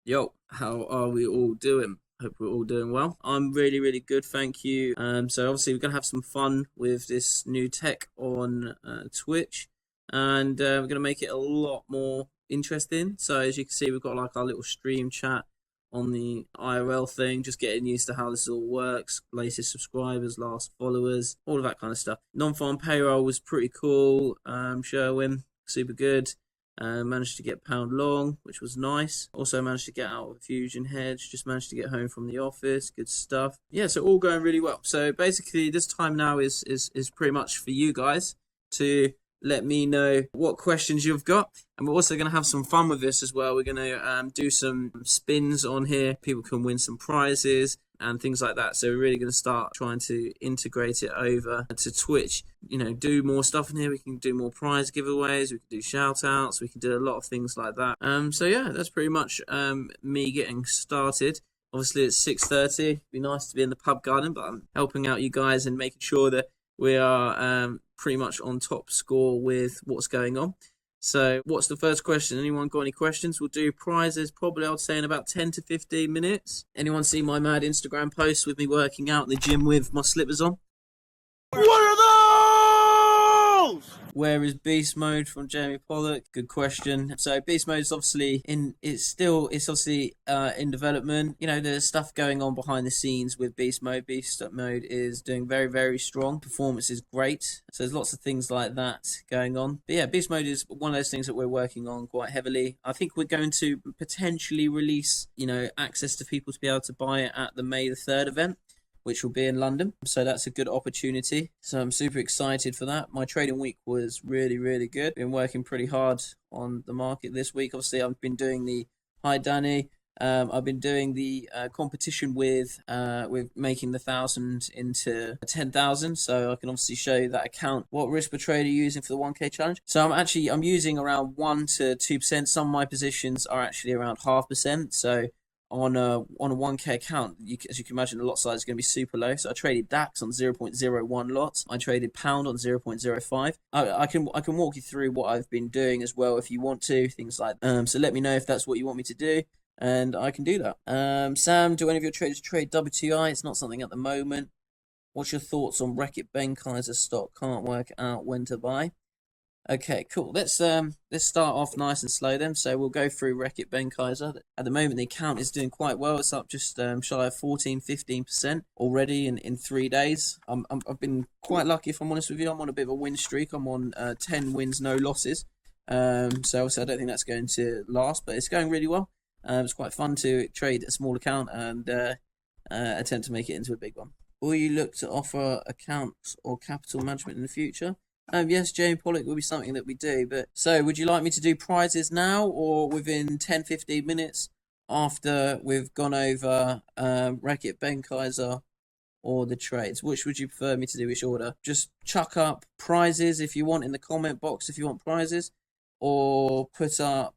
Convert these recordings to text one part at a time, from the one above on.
Yo, how are we all doing? Hope we're all doing well. I'm really, really good, thank you. So obviously we're gonna have some fun with this new tech on Twitch, and we're gonna make it a lot more interesting. So as you can see, we've got like our little stream chat on the IRL thing, just getting used to how this all works. Latest subscribers, last followers, all of that kind of stuff. Non-farm payroll was pretty cool. Sherwin, super good. Managed to get pound long, which was nice. Also managed to get out of a fusion hedge. Just managed to get home from the office. Good stuff. Yeah, so all going really well. So basically, this time now is pretty much for you guys to let me know what questions you've got. And we're also going to have some fun with this as well. We're going to do some spins on here. People can win some prizes and things like that. So we're really going to start trying to integrate it over to Twitch. You know, do more stuff in here. We can do more prize giveaways. We can do shout outs. We can do a lot of things like that. So yeah, that's pretty much me getting started. Obviously it's 6:30. It'd be nice to be in the pub garden, but I'm helping out you guys and making sure that we are pretty much on top score with what's going on. So what's the first question? Anyone got any questions? We'll do prizes probably, I would say, in about 10 to 15 minutes. Anyone see my mad Instagram post with me working out in the gym with my slippers on? What are those? Where is beast mode from Jamie Pollock? Good question. So beast mode is obviously it's obviously in development. You know, there's stuff going on behind the scenes with beast mode. Beast mode is doing very, very strong. Performance is great. So there's lots of things like that going on. But yeah, beast mode is one of those things that we're working on quite heavily. I think we're going to potentially release, you know, access to people to be able to buy it at the May the 3rd event, which will be in London. So that's a good opportunity. So I'm super excited for that. My trading week was really, really good. Been working pretty hard on the market this week. Obviously, I've been doing the Hi Danny. I've been doing the competition with making the 1,000 into 10,000. So I can obviously show you that account. What risk per trade are you using for the 1K challenge? So I'm using around 1 to 2%. Some of my positions are actually around 0.5%. So on a 1K account, as you can imagine, the lot size is going to be super low. So I traded DAX on 0.01 lots. I traded pound on 0.05. I can walk you through what I've been doing as well if you want to, things like so let me know if that's what you want me to do, and I can do that. Sam, do any of your traders trade WTI? It's not something at the moment. What's your thoughts on Reckitt Benckiser stock? Can't work out when to buy. Okay, cool. Let's start off nice and slow then. So we'll go through Reckitt Benckiser. At the moment, the account is doing quite well. It's up just shy of 15% already in 3 days. I've been quite lucky, if I'm honest with you. I'm on a bit of a win streak. I'm on 10 wins, no losses. So obviously I don't think that's going to last, but it's going really well. It's quite fun to trade a small account and attempt to make it into a big one. Will you look to offer accounts or capital management in the future? Yes, Jamie Pollock will be something that we do. But so, would you like me to do prizes now or within 10-15 minutes after we've gone over Reckitt Benckiser or the trades? Which would you prefer me to do? Which order? Just chuck up prizes if you want in the comment box if you want prizes, or put up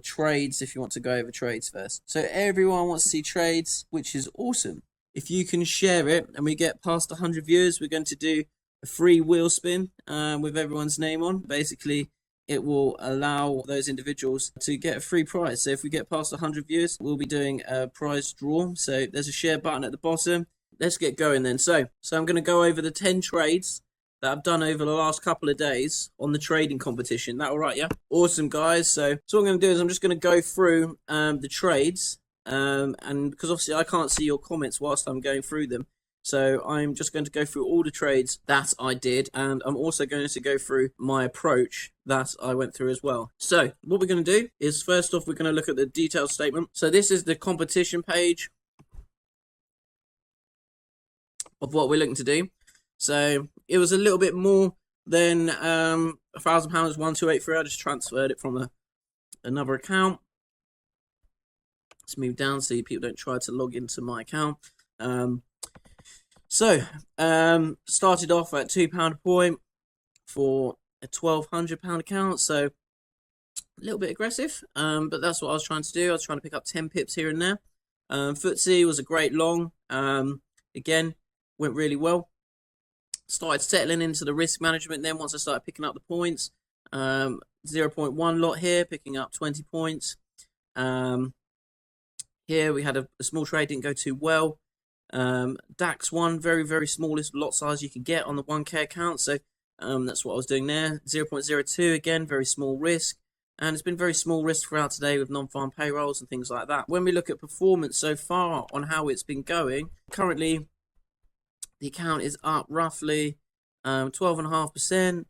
trades if you want to go over trades first. So everyone wants to see trades, which is awesome. If you can share it and we get past 100 viewers, we're going to do a free wheel spin with everyone's name on. Basically, it will allow those individuals to get a free prize. So if we get past 100 viewers, we'll be doing a prize draw. So there's a share button at the bottom. Let's get going then. So I'm going to go over the 10 trades that I've done over the last couple of days on the trading competition. That all right, yeah? Awesome, guys. So what I'm going to do is I'm just going to go through the trades. And because obviously I can't see your comments whilst I'm going through them. So I'm just going to go through all the trades that I did, and I'm also going to go through my approach that I went through as well. So what we're going to do is, first off, we're going to look at the detailed statement. So this is the competition page of what we're looking to do. So it was a little bit more than £1,000, 1283. I just transferred it from another account. Let's move down so people don't try to log into my account. So, started off at £2 a point for a £1,200 account, so a little bit aggressive, but that's what I was trying to do. I was trying to pick up 10 pips here and there. Footsie was a great long, again, went really well. Started settling into the risk management then once I started picking up the points. 0.1 lot here, picking up 20 points. Here we had a small trade, didn't go too well. DAX 1, very smallest lot size you can get on the 1K account. So that's what I was doing there. 0.02, again, very small risk. And it's been very small risk throughout today with non-farm payrolls and things like that. When we look at performance so far on how it's been going, currently the account is up roughly 12.5%.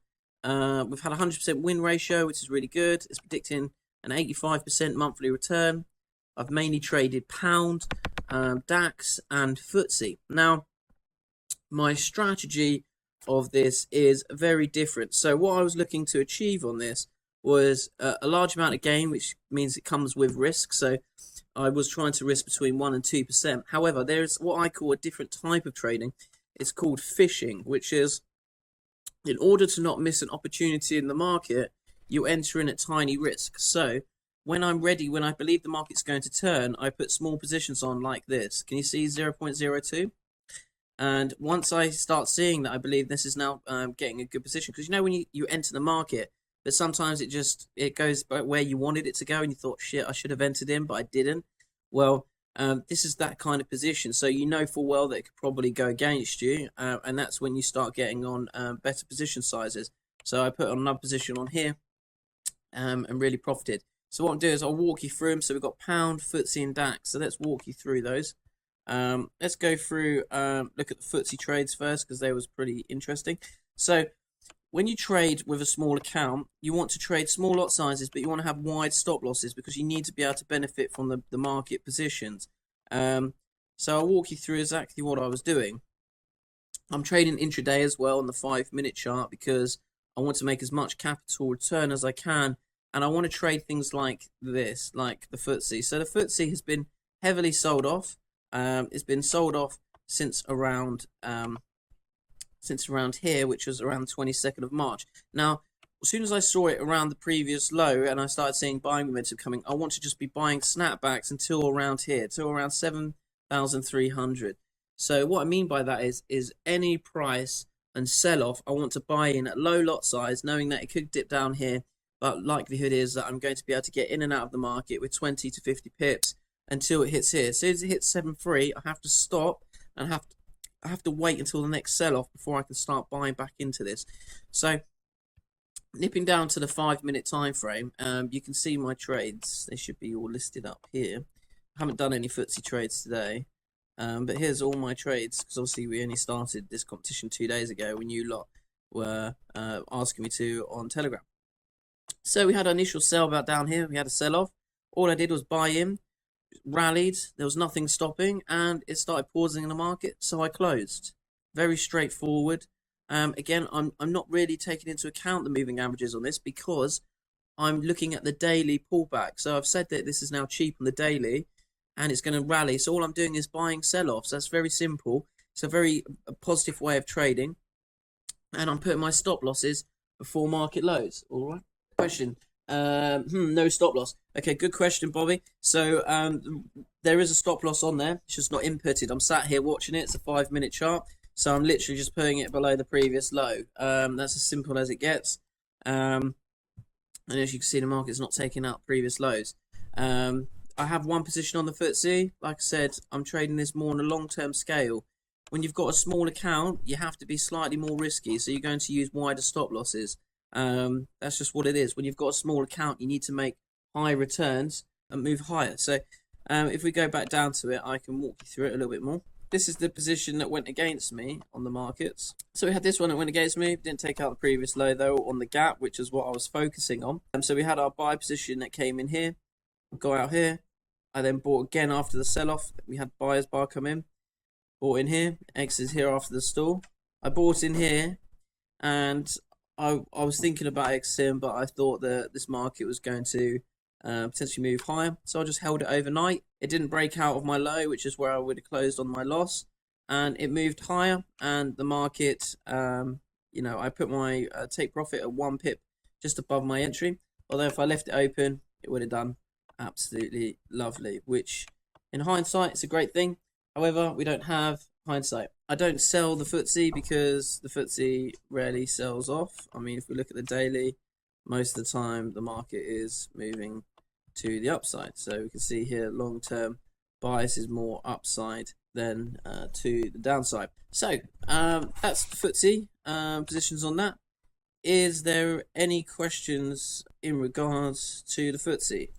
We've had a 100% win ratio, which is really good. It's predicting an 85% monthly return. I've mainly traded pound, DAX, and Footsie. Now, my strategy of this is very different. So what I was looking to achieve on this was a large amount of gain, which means it comes with risk. So I was trying to risk between 1 and 2%. However, there's what I call a different type of trading. It's called fishing, which is in order to not miss an opportunity in the market, you enter in at tiny risk. So when I'm ready, when I believe the market's going to turn, I put small positions on like this. Can you see 0.02? And once I start seeing that, I believe this is now getting a good position. Because you know when you enter the market, but sometimes it goes where you wanted it to go, and you thought, shit, I should have entered in, but I didn't. Well, this is that kind of position. So you know full well that it could probably go against you, and that's when you start getting on better position sizes. So I put on another position on here and really profited. So what I'll do is I'll walk you through them. So we've got pound, Footsie, and DAX. So let's walk you through those. Let's go through, look at the Footsie trades first, because they was pretty interesting. So when you trade with a small account, you want to trade small lot sizes, but you want to have wide stop losses because you need to be able to benefit from the market positions. So I'll walk you through exactly what I was doing. I'm trading intraday as well on the 5-minute chart because I want to make as much capital return as I can, and I want to trade things like this, like the Footsie. So the Footsie has been heavily sold off. It's been sold off since around here, which was around the 22nd of March. Now, as soon as I saw it around the previous low and I started seeing buying momentum coming, I want to just be buying snapbacks until around here, till around 7,300. So what I mean by that is any price and sell off, I want to buy in at low lot size, knowing that it could dip down here, but likelihood is that I'm going to be able to get in and out of the market with 20 to 50 pips until it hits here. As soon as it hits 7.3, I have to stop and I have to wait until the next sell-off before I can start buying back into this. So nipping down to the 5-minute time frame, you can see my trades. They should be all listed up here. I haven't done any Footsie trades today, but here's all my trades, because obviously we only started this competition 2 days ago when you lot were asking me to on Telegram. So we had an initial sell about down here. We had a sell-off. All I did was buy in. Rallied, there was nothing stopping, and it started pausing in the market, so I closed. Very straightforward. Again, I'm not really taking into account the moving averages on this because I'm looking at the daily pullback. So I've said that this is now cheap on the daily and it's going to rally, so all I'm doing is buying sell-offs. That's very simple. It's a very positive way of trading, and I'm putting my stop losses before market lows. All right. Question. No stop loss. Okay, good question, Bobby. So there is a stop loss on there. It's just not inputted. I'm sat here watching it. It's a 5-minute chart, so I'm literally just putting it below the previous low. That's as simple as it gets. And as you can see, the market's not taking out previous lows. I have one position on the Footsie. Like I said, I'm trading this more on a long-term scale. When you've got a small account, you have to be slightly more risky, so you're going to use wider stop losses. That's just what it is. When you've got a small account, you need to make high returns and move higher. So if we go back down to it, I can walk you through it a little bit more. This is the position that went against me on the markets. So we had this one that went against me. Didn't take out the previous low though on the gap, which is what I was focusing on. So we had our buy position that came in here, go out here. I then bought again after the sell-off. We had buyer's bar come in, bought in here, exit here after the stall. I bought in here, and I was thinking about exiting, but I thought that this market was going to potentially move higher, so I just held it overnight. It didn't break out of my low, which is where I would have closed on my loss, and it moved higher. And the market, I put my take profit at 1 pip just above my entry. Although if I left it open, it would have done absolutely lovely, which in hindsight it's a great thing. However, we don't have hindsight. I don't sell the Footsie because the Footsie rarely sells off. I mean, if we look at the daily, most of the time the market is moving to the upside. So we can see here long term bias is more upside than to the downside. So that's the Footsie positions on that. Is there any questions in regards to the Footsie?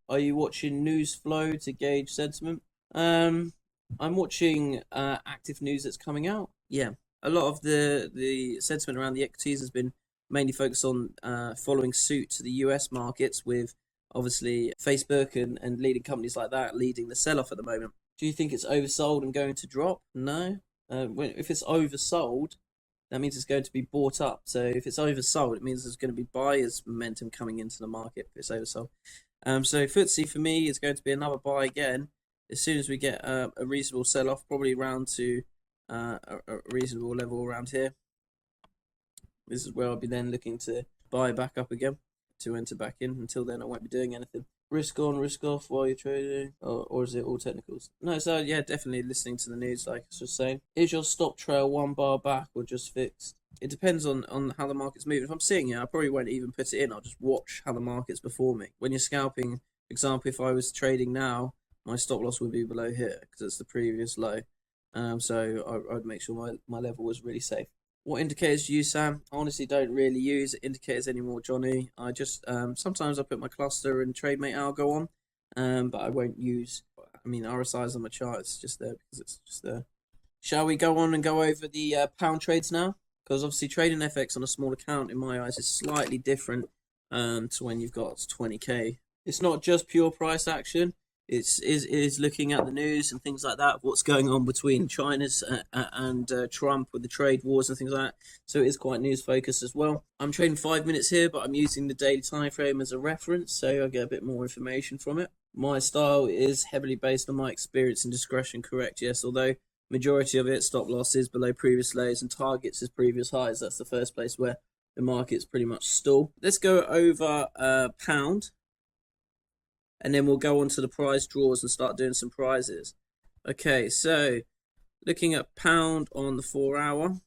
Are you watching news flow to gauge sentiment? I'm watching active news that's coming out. Yeah, a lot of the sentiment around the equities has been mainly focused on following suit to the US markets, with obviously Facebook and leading companies like that leading the sell-off at the moment. Do you think it's oversold and going to drop? No. If it's oversold, that means it's going to be bought up. So if it's oversold, it means there's going to be buyers momentum coming into the market if it's oversold. So Footsie for me is going to be another buy again as soon as we get a reasonable sell-off, probably around to a reasonable level around here. This is where I'll be then looking to buy back up again to enter back in. Until then, I won't be doing anything. Risk on, risk off while you're trading, or is it all technicals? No, so yeah, definitely listening to the news, like I was just saying. Is your stop trail 1 bar back or just fixed? It depends on how the market's moving. If I'm seeing it, I probably won't even put it in. I'll just watch how the market's performing. When you're scalping, for example, if I was trading now, my stop loss would be below here because it's the previous low. So I'd make sure my level was really safe. What indicators do you use, Sam? I honestly don't really use indicators anymore, Johnny. I just sometimes I put my cluster and TradeMate algo on, but I won't use. I mean, RSI's on my chart. It's just there because it's just there. Shall we go on and go over the pound trades now? Because obviously trading FX on a small account, in my eyes, is slightly different to when you've got 20k. It's not just pure price action. It is looking at the news and things like that, what's going on between China's and Trump with the trade wars and things like that. So it is quite news focused as well. I'm trading 5 minutes here, but I'm using the daily time frame as a reference, so I get a bit more information from it. My style is heavily based on my experience and discretion, correct? Yes, although majority of it, stop losses below previous lows and targets as previous highs. That's the first place where the market's pretty much stalled. Let's go over pound. And then we'll go on to the prize draws and start doing some prizes. Okay, so looking at pound on the 4 hour,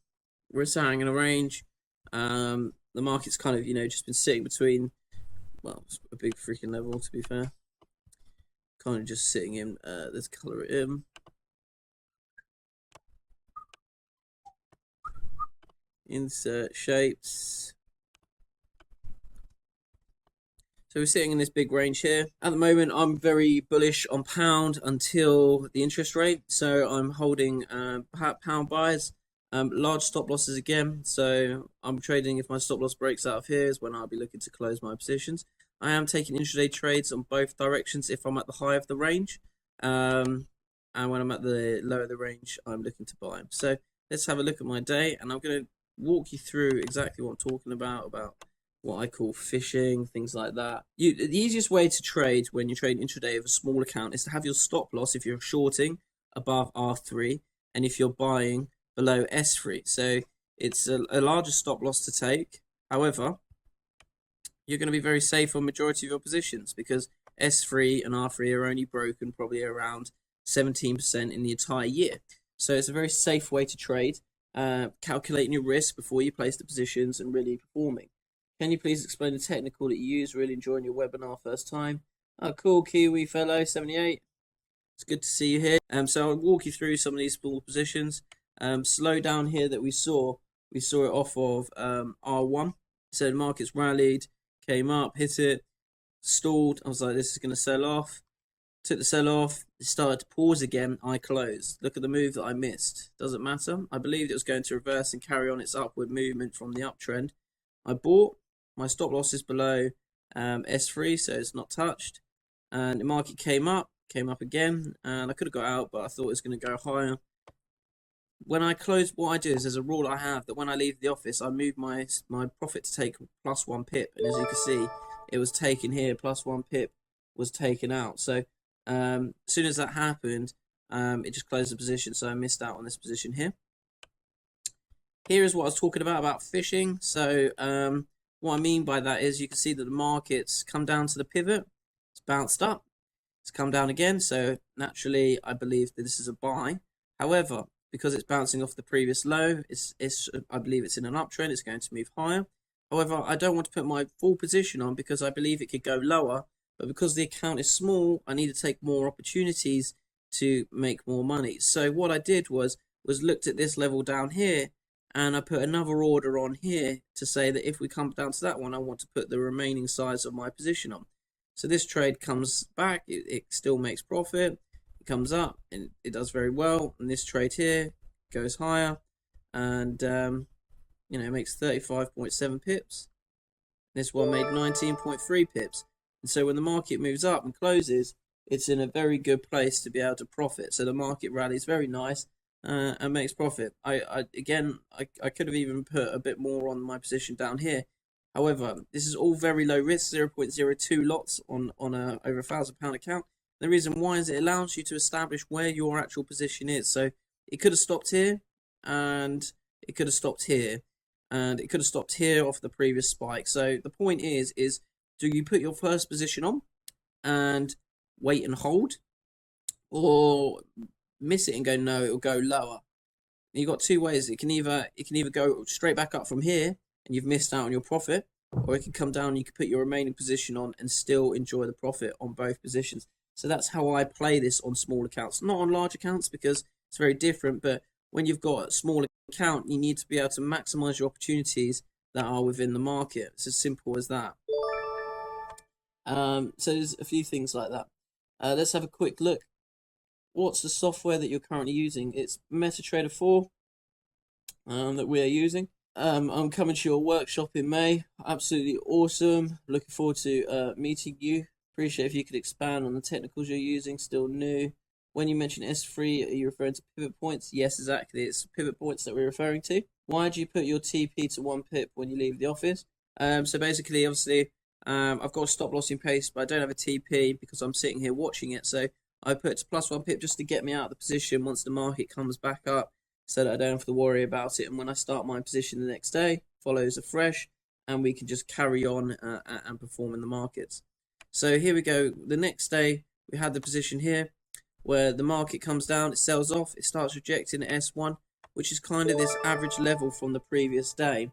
we're sitting in a range. The market's kind of, just been sitting between, well, it's a big freaking level to be fair. Kind of just sitting in, let's color it in. Insert shapes. So we're sitting in this big range here. At the moment, I'm very bullish on pound until the interest rate. So I'm holding pound buys, large stop losses again. So I'm trading, if my stop loss breaks out of here is when I'll be looking to close my positions. I am taking intraday trades on both directions if I'm at the high of the range. And when I'm at the low of the range, I'm looking to buy. So let's have a look at my day. And I'm going to walk you through exactly what I'm talking about what I call phishing, things like that. The easiest way to trade when you're trading intraday of a small account is to have your stop loss if you're shorting above R3 and if you're buying below S3. So it's a larger stop loss to take. However, you're going to be very safe on majority of your positions because S3 and R3 are only broken probably around 17% in the entire year. So it's a very safe way to trade, calculating your risk before you place the positions and really performing. Can you please explain the technical that you use? Really enjoying your webinar first time. Oh, cool, Kiwi fellow, 78. It's good to see you here. So I'll walk you through some of these small positions. Slow down here that we saw it off of R1. So the market's rallied, came up, hit it, stalled. I was like, this is going to sell off. Took the sell off, it started to pause again. I closed. Look at the move that I missed. Doesn't matter. I believed it was going to reverse and carry on its upward movement from the uptrend. I bought. My stop loss is below S3, so it's not touched. And the market came up again, and I could have got out, but I thought it was going to go higher. When I close, what I do is there's a rule I have that when I leave the office, I move my profit to take +1 pip. And as you can see, it was taken here, +1 pip was taken out. So as soon as that happened, it just closed the position, so I missed out on this position here. Here is what I was talking about phishing. So what I mean by that is you can see that the market's come down to the pivot. It's bounced up. It's come down again. So naturally, I believe that this is a buy. However, because it's bouncing off the previous low, I believe it's in an uptrend. It's going to move higher. However, I don't want to put my full position on because I believe it could go lower. But because the account is small, I need to take more opportunities to make more money. So what I did was looked at this level down here, and I put another order on here to say that if we come down to that one, I want to put the remaining size of my position on. So this trade comes back, it still makes profit, it comes up and it does very well, and this trade here goes higher, and you know, it makes 35.7 pips. This one made 19.3 pips. And so when the market moves up and closes, it's in a very good place to be able to profit. So the market rallies very nice and makes profit. I could have even put a bit more on my position down here. However, this is all very low risk, 0.02 lots on a over £1,000 account. The reason why is it allows you to establish where your actual position is. So it could have stopped here, and it could have stopped here, and it could have stopped here off the previous spike. So the point is do you put your first position on and wait and hold, or miss it and go no, it'll go lower? You've got two ways. It can either go straight back up from here and you've missed out on your profit, or it can come down and you can put your remaining position on and still enjoy the profit on both positions. So that's how I play this on small accounts, not on large accounts because it's very different. But when you've got a small account, you need to be able to maximize your opportunities that are within the market. It's as simple as that. So there's a few things like that. Let's have a quick look. What's the software that you're currently using? It's MetaTrader 4 that we are using. I'm coming to your workshop in May. Absolutely awesome. Looking forward to meeting you. Appreciate if you could expand on the technicals you're using. Still new. When you mention S3, are you referring to pivot points? Yes, exactly. It's pivot points that we're referring to. Why do you put your TP to 1 pip when you leave the office? So basically, obviously, I've got a stop loss in place, but I don't have a TP because I'm sitting here watching it. So I put it to +1 pip just to get me out of the position once the market comes back up, so that I don't have to worry about it. And when I start my position the next day, follows afresh, and we can just carry on and perform in the markets. So here we go. The next day, we had the position here where the market comes down, it sells off, it starts rejecting S1, which is kind of this average level from the previous day.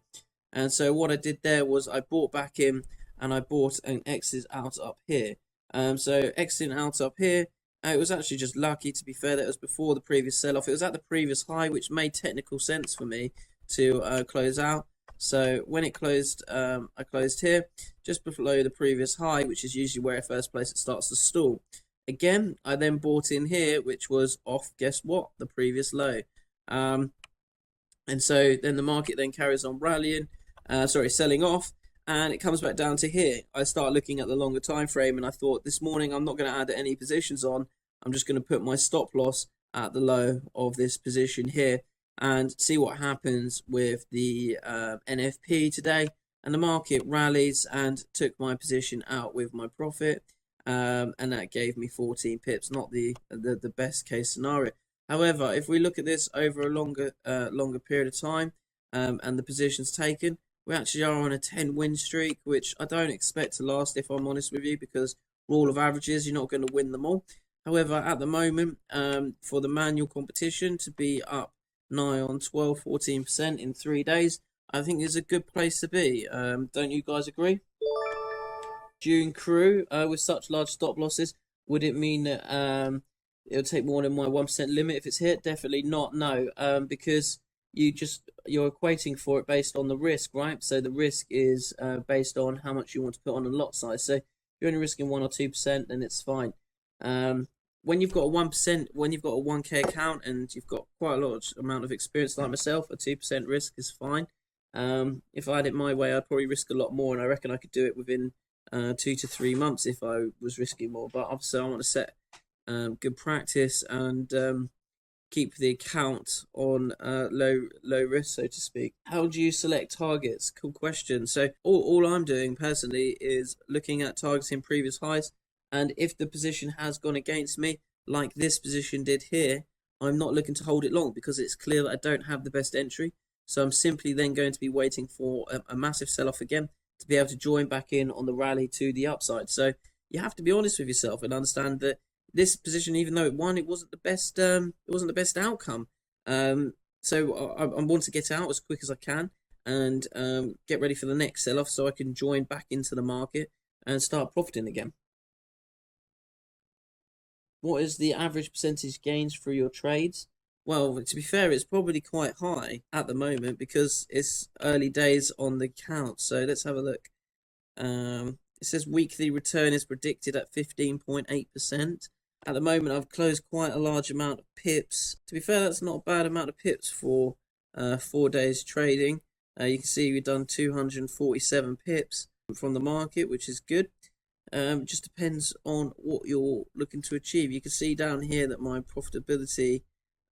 And so what I did there was I bought back in, and I bought an exit out up here. So exiting out up here, it was actually just lucky, to be fair, that it was before the previous sell-off. It was at the previous high, which made technical sense for me to close out. So when it closed, I closed here, just below the previous high, which is usually where first place it starts to stall. Again, I then bought in here, which was off, guess what, the previous low. And so then the market then carries on rallying, selling off, and it comes back down to here. I start looking at the longer time frame, and I thought this morning I'm not going to add any positions on. I'm just going to put my stop loss at the low of this position here and see what happens with the NFP today. And the market rallies and took my position out with my profit. And that gave me 14 pips, not the best case scenario. However, if we look at this over a longer period of time, and the positions taken, we actually are on a 10-win streak, which I don't expect to last, if I'm honest with you, because rule of averages, you're not going to win them all. However, at the moment, for the manual competition to be up nigh on 12-14% in 3 days, I think is a good place to be. Don't you guys agree? June crew, with such large stop losses, would it mean that it'll take more than my 1% limit if it's hit? Definitely not, no, because you're equating for it based on the risk, right? So the risk is based on how much you want to put on a lot size. So if you're only risking 1 or 2%, then it's fine. When you've got a 1%, when you've got a 1K account and you've got quite a large amount of experience like myself, a 2% risk is fine. If I had it my way, I'd probably risk a lot more, and I reckon I could do it within 2 to 3 months if I was risking more. But obviously I want to set good practice and keep the account on low risk, so to speak. How do you select targets? Cool question. So all I'm doing personally is looking at targeting previous highs, and if the position has gone against me, like this position did here, I'm not looking to hold it long because it's clear that I don't have the best entry. So I'm simply then going to be waiting for a massive sell-off again to be able to join back in on the rally to the upside. So you have to be honest with yourself and understand that this position, even though it won, it wasn't the best. It wasn't the best outcome. So I want to get out as quick as I can and get ready for the next sell-off so I can join back into the market and start profiting again. What is the average percentage gains through your trades? Well, to be fair, it's probably quite high at the moment because it's early days on the count. So let's have a look. It says weekly return is predicted at 15.8%. At the moment, I've closed quite a large amount of pips. To be fair, that's not a bad amount of pips for 4 days trading. You can see we've done 247 pips from the market, which is good. It just depends on what you're looking to achieve. You can see down here that my profitability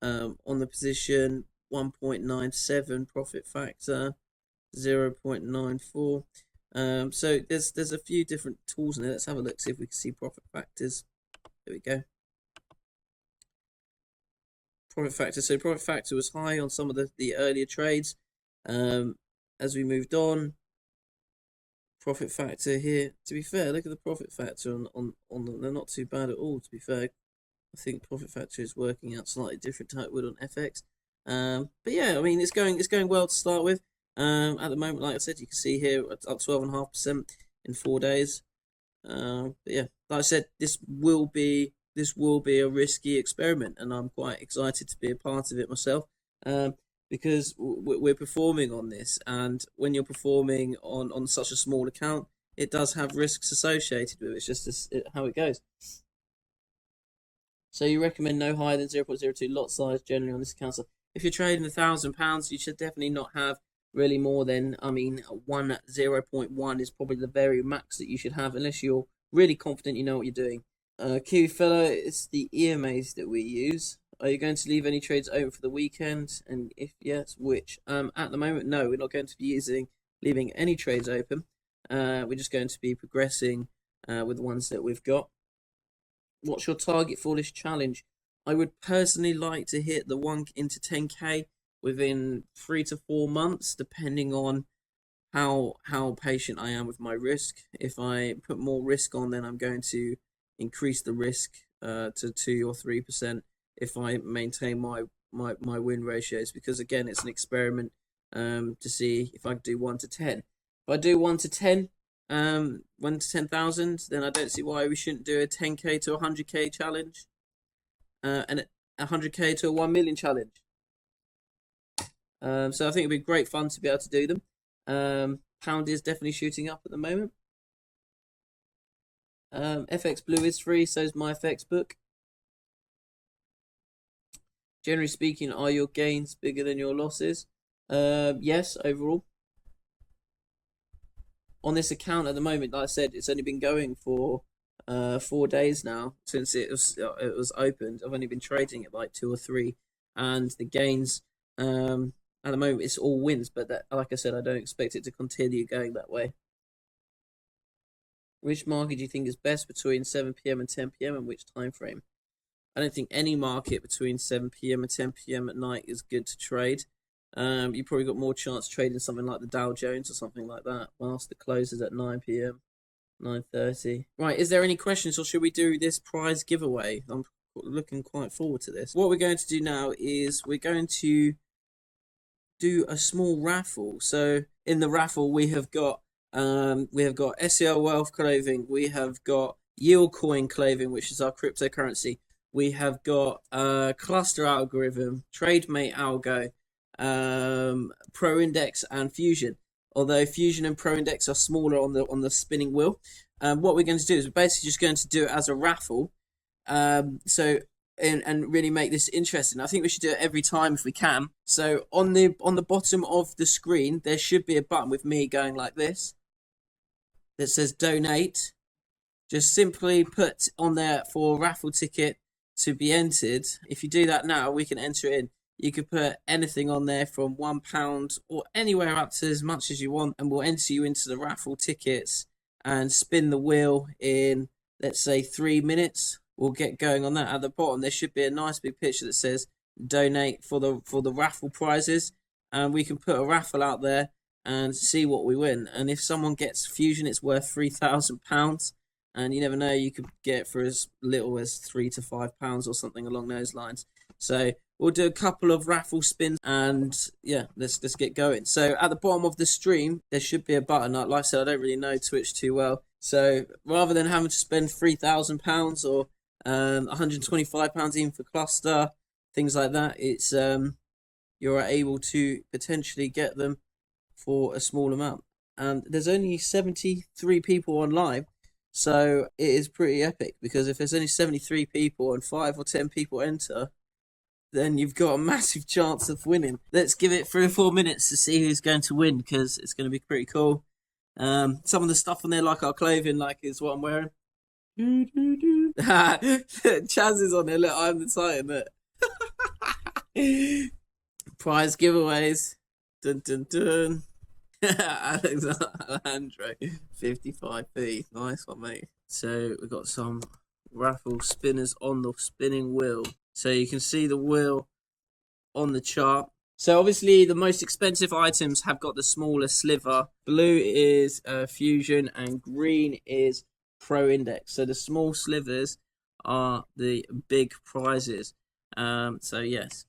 on the position 1.97 profit factor, 0.94. So there's a few different tools in there. Let's have a look, see if we can see profit factors. There we go. Profit factor. So profit factor was high on some of the earlier trades. As we moved on, profit factor here. To be fair, look at the profit factor on them. They're not too bad at all. To be fair, I think profit factor is working out slightly different to how it would on FX. But yeah, I mean it's going well to start with. At the moment, like I said, you can see here up 12.5% in 4 days. But yeah, like I said, this will be a risky experiment, and I'm quite excited to be a part of it myself. Because we're performing on this, and when you're performing on such a small account, it does have risks associated with it. It's just how it goes. So you recommend no higher than 0.02 lot size generally on this account. So if you're trading £1,000, you should definitely not have really more than, 0.1 is probably the very max that you should have, unless you're really confident you know what you're doing. Kiwi fellow, it's the EMAs that we use. Are you going to leave any trades open for the weekend? And if yes, which? At the moment, no, we're not going to be leaving any trades open. We're just going to be progressing with the ones that we've got. What's your target for this challenge? I would personally like to hit the 1 into 10k within 3 to 4 months, depending on how patient I am with my risk. If I put more risk on, then I'm going to increase the risk to 2 or 3%. If I maintain my win ratios, because again, it's an experiment to see if I can do 1 to 10. If I do 1 to 10, 1 to 10,000, then I don't see why we shouldn't do a 10k to 100k challenge, and a 100k to a 1 million challenge. So I think it'd be great fun to be able to do them. Pound is definitely shooting up at the moment. FX Blue is free, so is my FX book. Generally speaking, are your gains bigger than your losses? Yes, overall. On this account at the moment, like I said, it's only been going for 4 days now since it was opened. I've only been trading it like 2 or 3, and the gains at the moment it's all wins. But that, like I said, I don't expect it to continue going that way. Which market do you think is best between 7 p.m. and 10 p.m. and which time frame? I don't think any market between 7 p.m. and 10 p.m. at night is good to trade. You probably got more chance trading something like the Dow Jones or something like that, whilst the close is at 9 p.m, 9:30. Right, is there any questions, or should we do this prize giveaway? I'm looking quite forward to this. What we're going to do now is we're going to do a small raffle. So in the raffle, we have got SEL Wealth clothing, we have got Yield Coin clothing, which is our cryptocurrency. We have got Cluster Algorithm, TradeMate Algo, Pro Index, and Fusion. Although Fusion and Pro Index are smaller on the spinning wheel. What we're going to do is we're basically just going to do it as a raffle. And really make this interesting. I think we should do it every time if we can. So on the bottom of the screen, there should be a button with me going like this that says donate. Just simply put on there for a raffle ticket to be entered. If you do that now, we can enter it in. You could put anything on there from £1 or anywhere up to as much as you want, and we'll enter you into the raffle tickets and spin the wheel in, let's say, 3 minutes. We'll get going on that. At the bottom, there should be a nice big picture that says donate for the raffle prizes, and we can put a raffle out there and see what we win. And if someone gets Fusion, it's worth £3,000. And you never know, you could get it for as little as £3 to £5 or something along those lines. So we'll do a couple of raffle spins, and yeah, let's get going. So at the bottom of the stream, there should be a button. Like I said, I don't really know Twitch too well. So rather than having to spend £3,000 or £125 even for cluster, things like that. It's you're able to potentially get them for a small amount. And there's only 73 people on live, so it is pretty epic, because if there's only 73 people and 5 or 10 people enter, then you've got a massive chance of winning. Let's give it 3 or 4 minutes to see who's going to win, because it's going to be pretty cool. Some of the stuff on there, like our clothing, like is what I'm wearing. Chaz is on there. Look, I'm the Titan. Look. Prize giveaways. Dun dun dun. Alejandro, 55p. Nice one, mate. So we've got some Raffle spinners on the spinning wheel. So you can see the wheel on the chart. So obviously the most expensive items have got the smaller sliver. Blue is Fusion and green is Pro Index. So the small slivers are the big prizes. So yes.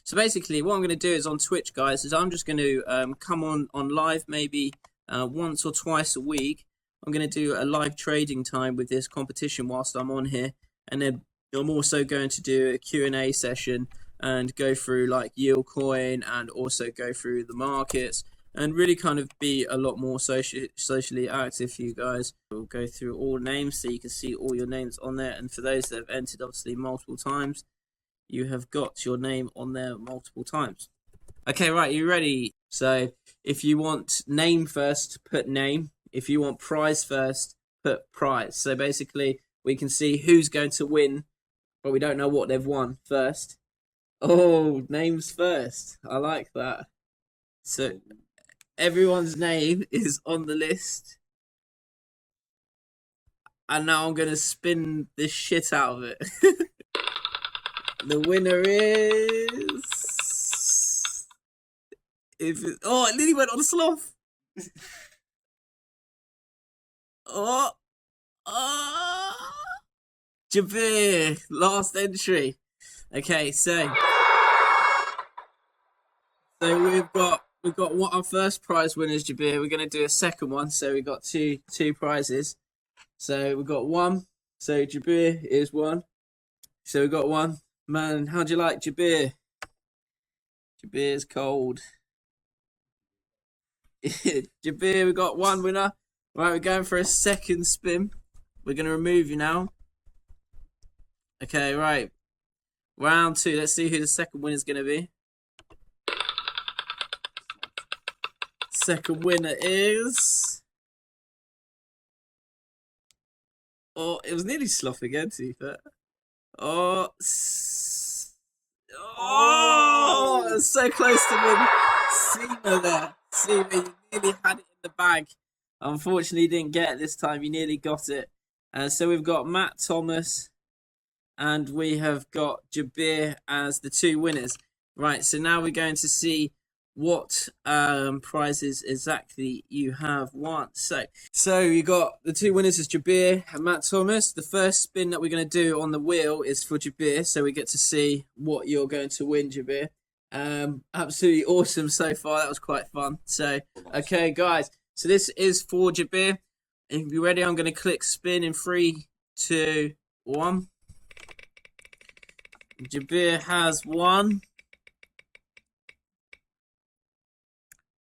So basically what I'm going to do is on Twitch, guys, is I'm just going to come on live maybe once or twice a week. I'm going to do a live trading time with this competition whilst I'm on here. And then I'm also going to do a Q&A session and go through like yield coin and also go through the markets and really kind of be a lot more socially active for you guys. We'll go through all names so you can see all your names on there. And for those that have entered obviously multiple times, you have got your name on there multiple times. Okay, right, you ready? So if you want name first, put name. If you want prize first, put prize. So basically we can see who's going to win, but we don't know what they've won first. Oh, names first. I like that. So everyone's name is on the list. And now I'm going to spin the shit out of it. The winner is... Oh, it nearly went on a sloth. Oh. Jabir, last entry. Okay, so we've got what our first prize winners, Jabir. We're gonna do a second one, so we got two prizes. So we got one. So Jabir is one. So we got one. Man, how'd you like Jabir? Jabir's cold. Jabir, we got one winner. Right, we're going for a second spin. We're gonna remove you now. Okay, right. Round 2. Let's see who the second winner is going to be. Second winner is... Oh, it was nearly sloth again, to be fair. Oh, so close to win. Seema there. Seema, you nearly had it in the bag. Unfortunately, you didn't get it this time. You nearly got it. So we've got Matt Thomas and we have got Jabir as the two winners. Right, so now we're going to see what prizes exactly you have won. So you got the two winners is Jabir and Matt Thomas. The first spin that we're going to do on the wheel is for Jabir, so we get to see what you're going to win, Jabir. Absolutely awesome so far. That was quite fun. So, okay, guys. So this is for Jabir. If you're ready, I'm going to click spin in 3, 2, 1. Jabir has won.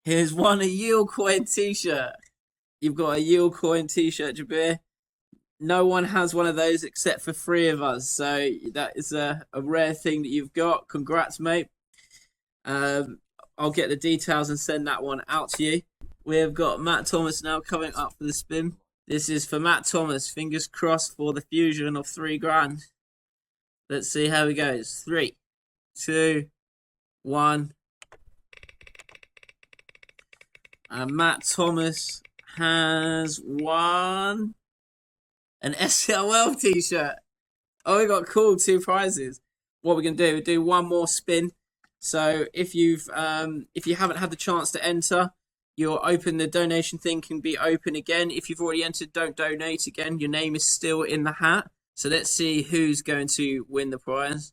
Here's won a yield coin t-shirt. You've got a yield coin t-shirt, Jabir. No one has one of those except for 3 of us. So that is a rare thing that you've got. Congrats, mate. I'll get the details and send that one out to you. We've got Matt Thomas now coming up for the spin. This is for Matt Thomas. Fingers crossed for the fusion of £3 grand. Let's see how it goes. 3, 2, 1. And Matt Thomas has won an SLL t-shirt. Oh, we got cool 2 prizes. What we're gonna do? We'll do one more spin. So if you haven't had the chance to enter, your the donation thing can be open again. If you've already entered, don't donate again. Your name is still in the hat. So let's see who's going to win the prize.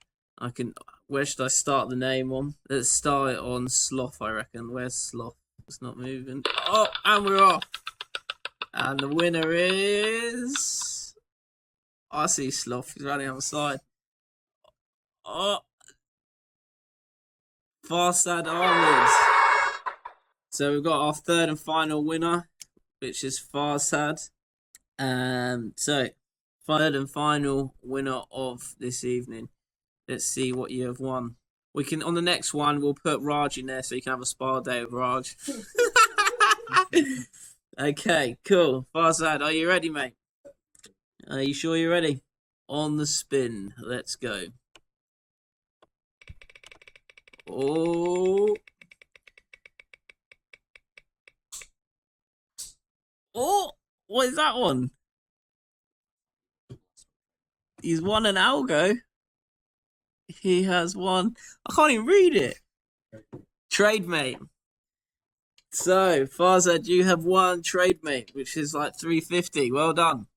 Where should I start the name on? Let's start it on Sloth, I reckon. Where's Sloth? It's not moving. Oh, and we're off. And the winner is... I see Sloth. He's running on the side. Oh, Farsad Ahmed. So we've got our third and final winner, which is Farsad. So third and final winner of this evening. Let's see what you have won. We can on the next one we'll put Raj in there so you can have a spa day with Raj. Okay, cool. Farsad, are you ready, mate? Are you sure you're ready? On the spin. Let's go. Oh. Oh, what is that one? He's won an algo. He has won. I can't even read it. Trade mate. So, Farzad, you have won trade mate, which is like 350. Well done.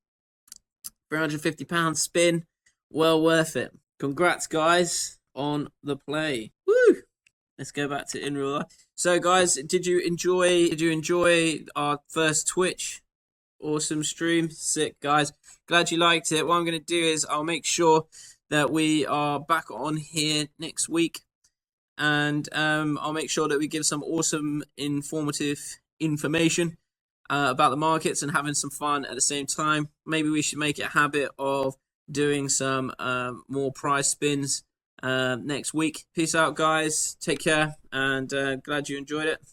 £350 spin. Well worth it. Congrats, guys, on the play. Woo! Let's go back to in real life. So, guys, did you enjoy our first Twitch? Awesome stream. Sick, guys. Glad you liked it. What I'm going to do is I'll make sure that we are back on here next week. And I'll make sure that we give some awesome, informative information about the markets and having some fun at the same time. Maybe we should make it a habit of doing some more prize spins next week. Peace out, guys. Take care, and glad you enjoyed it.